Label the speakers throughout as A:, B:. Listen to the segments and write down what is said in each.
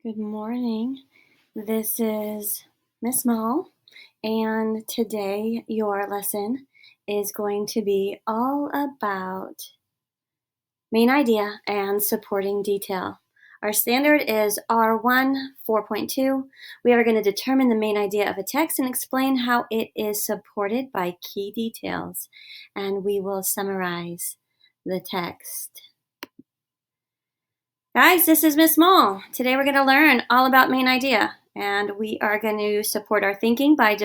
A: Good morning. This is Miss Mall, and today your lesson is going to be all about main idea and supporting detail. Our standard is R1 4.2. We are going to determine the main idea of a text and explain how it is supported by key details, and we will summarize the text. Guys, this is Miss Mall. Today we're going to learn all about main idea, and we are going to support our thinking by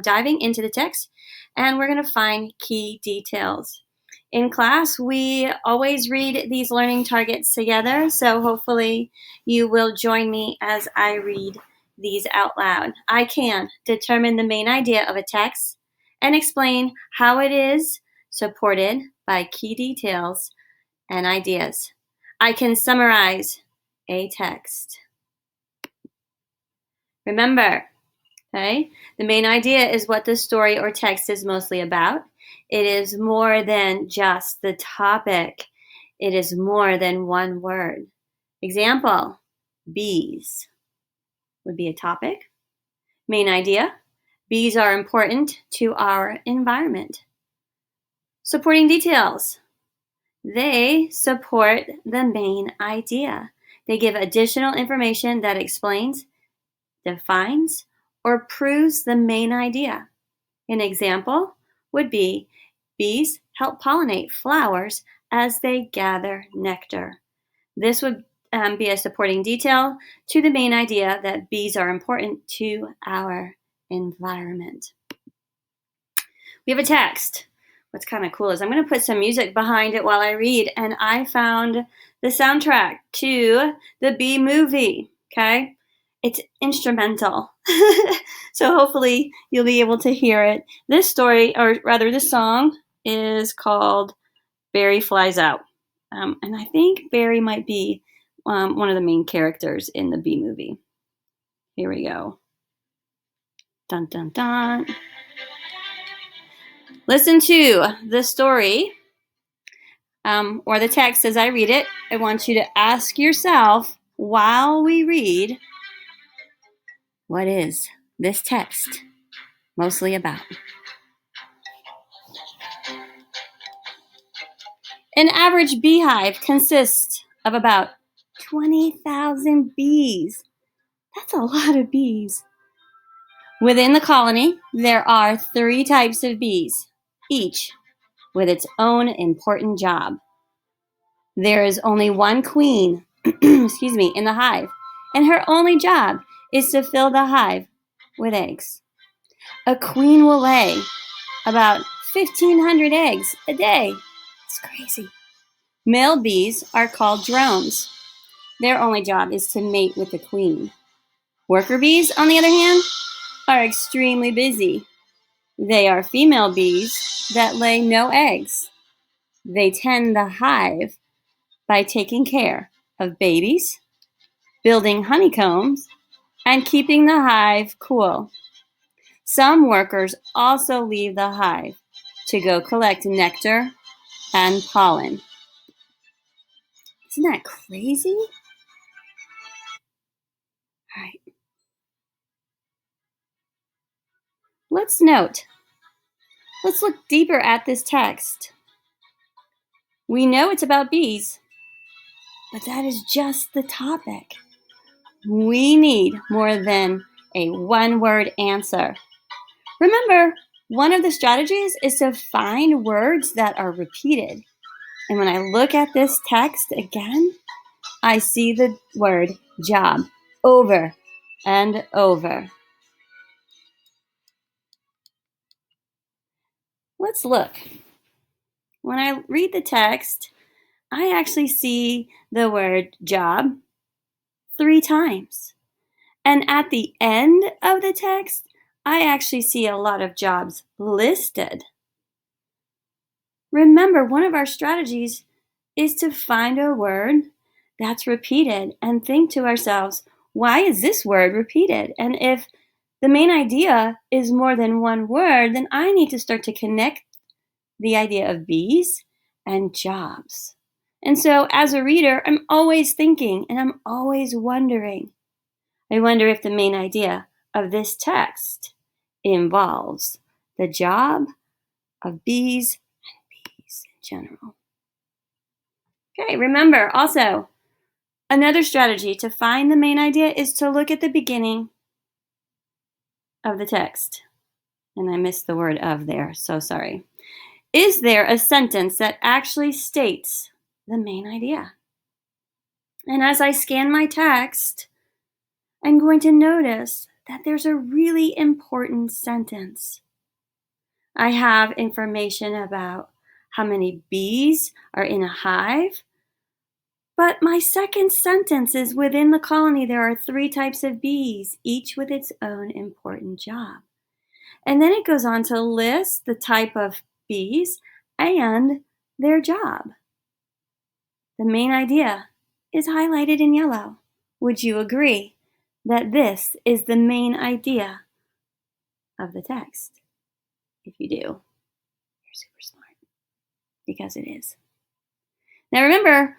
A: diving into the text, and we're going to find key details. In class, we always read these learning targets together, so hopefully you will join me as I read these out loud. I can determine the main idea of a text and explain how it is supported by key details and ideas. I can summarize a text. Remember, okay, the main idea is what the story or text is mostly about. It is more than just the topic. It is more than one word. Example, bees would be a topic. Main idea, bees are important to our environment. Supporting details. They support the main idea. They give additional information that explains, defines, or proves the main idea. An example would be bees help pollinate flowers as they gather nectar. This would be a supporting detail to the main idea that bees are important to our environment. We have a text. What's kind of cool is I'm going to put some music behind it while I read, and I found the soundtrack to the Bee movie, okay? It's instrumental, so hopefully you'll be able to hear it. This story, or rather this song, is called Barry Flies Out, and I think Barry might be one of the main characters in the Bee movie. Here we go. Dun, dun, dun. Listen to the story or the text as I read it. I want you to ask yourself while we read, what is this text mostly about? An average beehive consists of about 20,000 bees. That's a lot of bees. Within the colony, there are 3 types of bees, each with its own important job. There is only one queen, in the hive, and her only job is to fill the hive with eggs. A queen will lay about 1,500 eggs a day. It's crazy. Male bees are called drones. Their only job is to mate with the queen. Worker bees, on the other hand, are extremely busy. They are female bees that lay no eggs. They tend the hive by taking care of babies, building honeycombs, and keeping the hive cool. Some workers also leave the hive to go collect nectar and pollen. Isn't that crazy? All right. Let's look deeper at this text. We know it's about bees, but that is just the topic. We need more than a one-word answer. Remember, one of the strategies is to find words that are repeated. And when I look at this text again, I see the word job over and over. Let's look. When I read the text, I actually see the word job 3 times. And at the end of the text, I actually see a lot of jobs listed. Remember, one of our strategies is to find a word that's repeated and think to ourselves, why is this word repeated? And if the main idea is more than one word, then I need to start to connect the idea of bees and jobs. And so as a reader, I'm always thinking and I'm always wondering, I wonder if the main idea of this text involves the job of bees and bees in general. Okay, remember also, another strategy to find the main idea is to look at the beginning of the text. And I missed the word of there, so sorry. Is there a sentence that actually states the main idea? And as I scan my text, I'm going to notice that there's a really important sentence. I have information about how many bees are in a hive, but my second sentence is within the colony there are 3 types of bees, each with its own important job. And then it goes on to list the type of bees and their job. The main idea is highlighted in yellow. Would you agree that this is the main idea of the text? If you do, you're super smart, because it is. Now remember,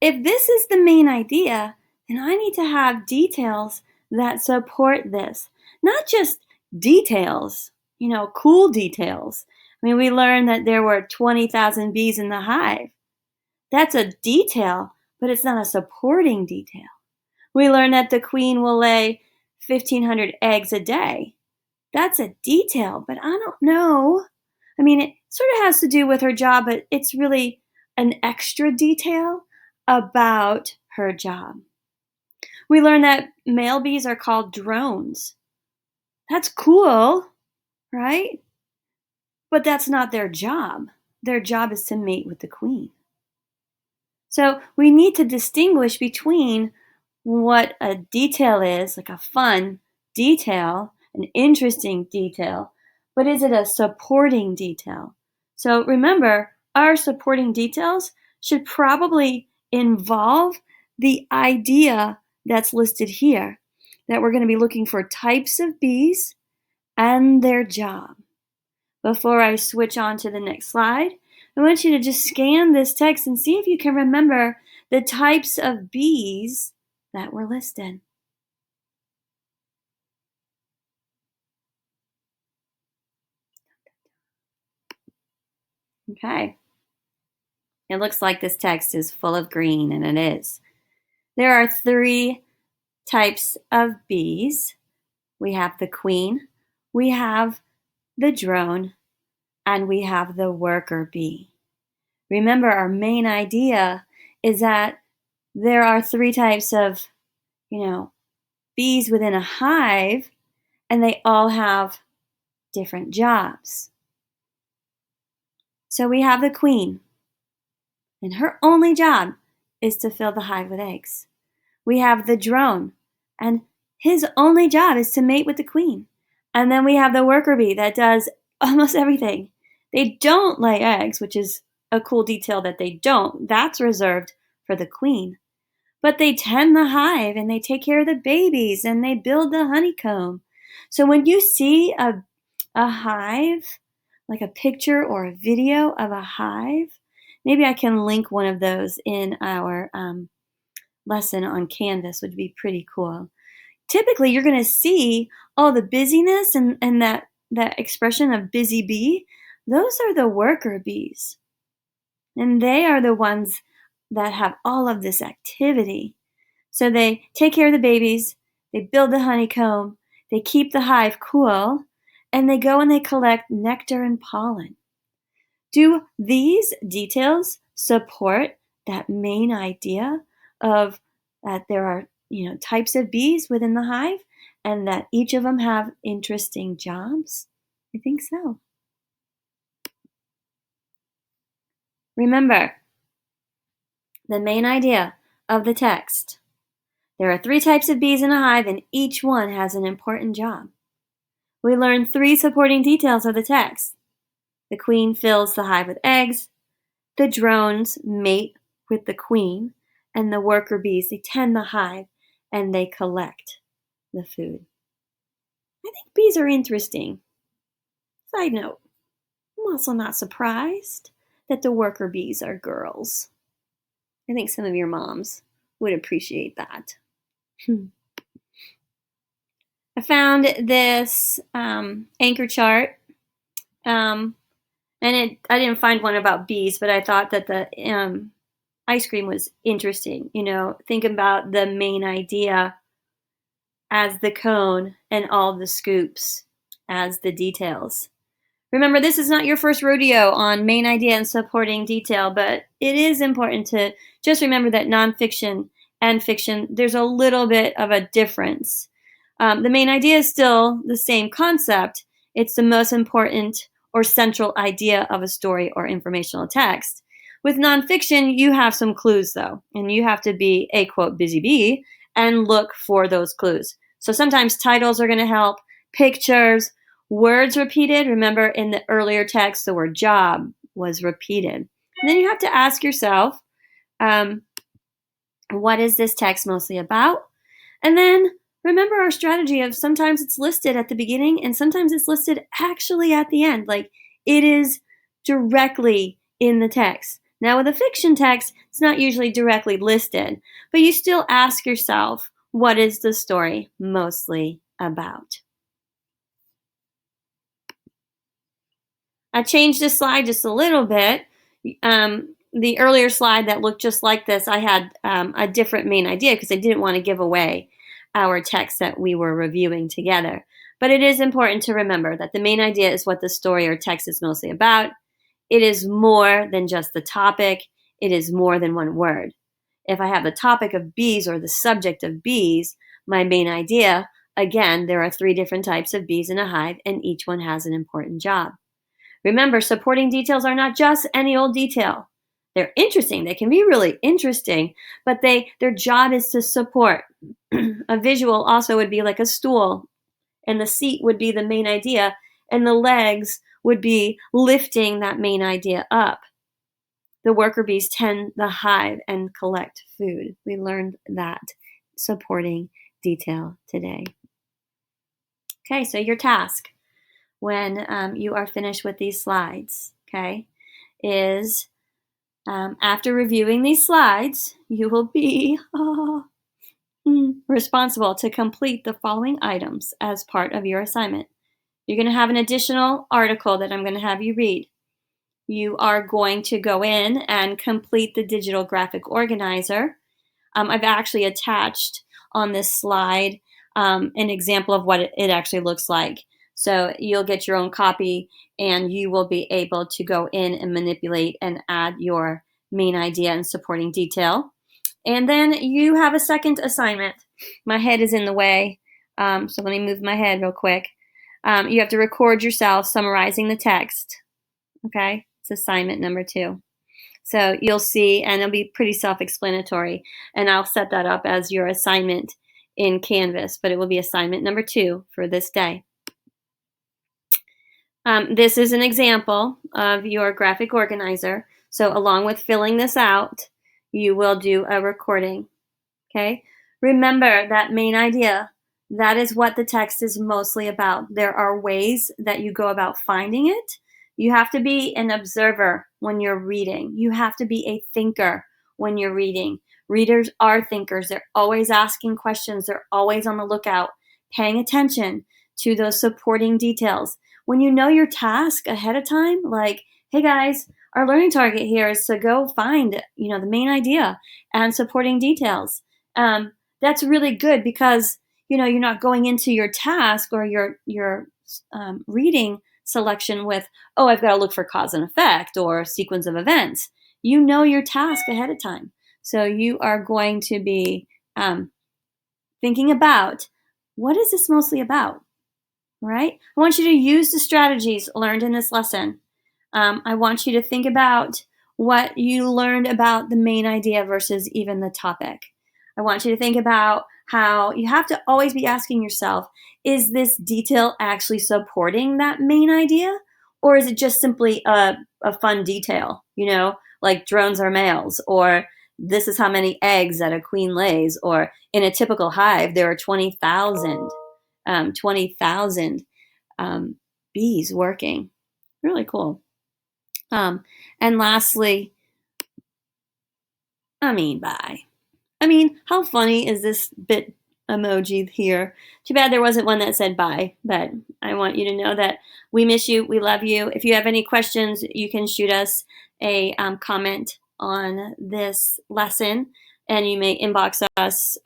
A: if this is the main idea, then I need to have details that support this. Not just details, cool details. I mean, we learned that there were 20,000 bees in the hive. That's a detail, but it's not a supporting detail. We learned that the queen will lay 1,500 eggs a day. That's a detail, but I don't know. I mean, it sort of has to do with her job, but it's really an extra detail about her job. We learned that male bees are called drones. That's cool, right? But that's not their job. Their job is to mate with the queen. So we need to distinguish between what a detail is, like a fun detail, an interesting detail, but is it a supporting detail? So remember, our supporting details should probably involve the idea that's listed here, that we're going to be looking for types of bees and their job. Before I switch on to the next slide, I want you to just scan this text and see if you can remember the types of bees that were listed. Okay. It looks like this text is full of green, and it is. There are 3 types of bees. We have the queen, we have the drone, and we have the worker bee. Remember, our main idea is that there are 3 types of, bees within a hive, and they all have different jobs. So we have the queen, and her only job is to fill the hive with eggs. We have the drone, and his only job is to mate with the queen. And then we have the worker bee that does almost everything. They don't lay eggs, which is a cool detail that they don't. That's reserved for the queen. But they tend the hive, and they take care of the babies, and they build the honeycomb. So when you see a hive, like a picture or a video of a hive, maybe I can link one of those in our lesson on Canvas, would be pretty cool. Typically, you're going to see all the busyness and that expression of busy bee. Those are the worker bees. And they are the ones that have all of this activity. So they take care of the babies, they build the honeycomb, they keep the hive cool, and they go and they collect nectar and pollen. Do these details support that main idea of that there are, types of bees within the hive and that each of them have interesting jobs? I think so. Remember, the main idea of the text. There are 3 types of bees in a hive, and each one has an important job. We learn 3 supporting details of the text. The queen fills the hive with eggs, the drones mate with the queen, and the worker bees, they tend the hive and they collect the food. I think bees are interesting. Side note, I'm also not surprised that the worker bees are girls. I think some of your moms would appreciate that. I found this anchor chart, and I didn't find one about bees, but I thought that the ice cream was interesting. Think about the main idea as the cone and all the scoops as the details. Remember, this is not your first rodeo on main idea and supporting detail, but it is important to just remember that nonfiction and fiction, there's a little bit of a difference. The main idea is still the same concept. It's the most important or central idea of a story or informational text. With nonfiction, you have some clues, though, and you have to be a, quote, busy bee and look for those clues. So sometimes titles are going to help, pictures, words repeated. Remember, in the earlier text, the word job was repeated. And then you have to ask yourself, what is this text mostly about? And then remember our strategy of sometimes it's listed at the beginning and sometimes it's listed actually at the end. Like it is directly in the text. Now, with a fiction text, it's not usually directly listed, but you still ask yourself, what is the story mostly about? I changed the slide just a little bit. The earlier slide that looked just like this, I had a different main idea because I didn't want to give away our text that we were reviewing together. But it is important to remember that the main idea is what the story or text is mostly about. It is more than just the topic. It is more than one word. If I have the topic of bees or the subject of bees, my main idea, again, there are 3 different types of bees in a hive, and each one has an important job. Remember, supporting details are not just any old detail. They're interesting. They can be really interesting, but their job is to support. A visual also would be like a stool, and the seat would be the main idea, and the legs would be lifting that main idea up. The worker bees tend the hive and collect food. We learned that supporting detail today. Okay, so your task when you are finished with these slides, okay, is after reviewing these slides, you will be responsible to complete the following items as part of your assignment. You're going to have an additional article that I'm going to have you read. You are going to go in and complete the digital graphic organizer. I've actually attached on this slide an example of what it actually looks like. So you'll get your own copy and you will be able to go in and manipulate and add your main idea and supporting detail. And then you have a second assignment. My head is in the way, so let me move my head real quick. You have to record yourself summarizing the text. Okay, it's assignment number 2. So you'll see, and it'll be pretty self-explanatory, and I'll set that up as your assignment in Canvas, but it will be assignment number 2 for this day. This is an example of your graphic organizer. So along with filling this out, you will do a recording, okay? Remember that main idea. That is what the text is mostly about. There are ways that you go about finding it. You have to be an observer when you're reading. You have to be a thinker when you're reading. Readers are thinkers. They're always asking questions. They're always on the lookout, paying attention to those supporting details. When you know your task ahead of time, like, hey guys, our learning target here is to go find, the main idea and supporting details. That's really good because, you're not going into your task or your reading selection with, oh, I've got to look for cause and effect or sequence of events. You know your task ahead of time. So you are going to be thinking about, what is this mostly about? Right? I want you to use the strategies learned in this lesson. I want you to think about what you learned about the main idea versus even the topic. I want you to think about how you have to always be asking yourself, is this detail actually supporting that main idea? Or is it just simply a fun detail, like drones are males, or this is how many eggs that a queen lays, or in a typical hive, there are 20,000 bees working. Really cool. And lastly, how funny is this bit emoji here. Too bad there wasn't one that said bye, but I want you to know that we miss you. We love you. If you have any questions, you can shoot us a comment on this lesson, and you may inbox us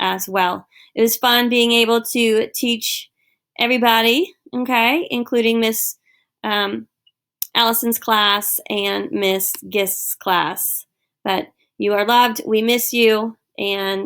A: as well. It was fun being able to teach everybody, okay, including Miss Allison's class and Miss Gist's class. But you are loved. We miss you. And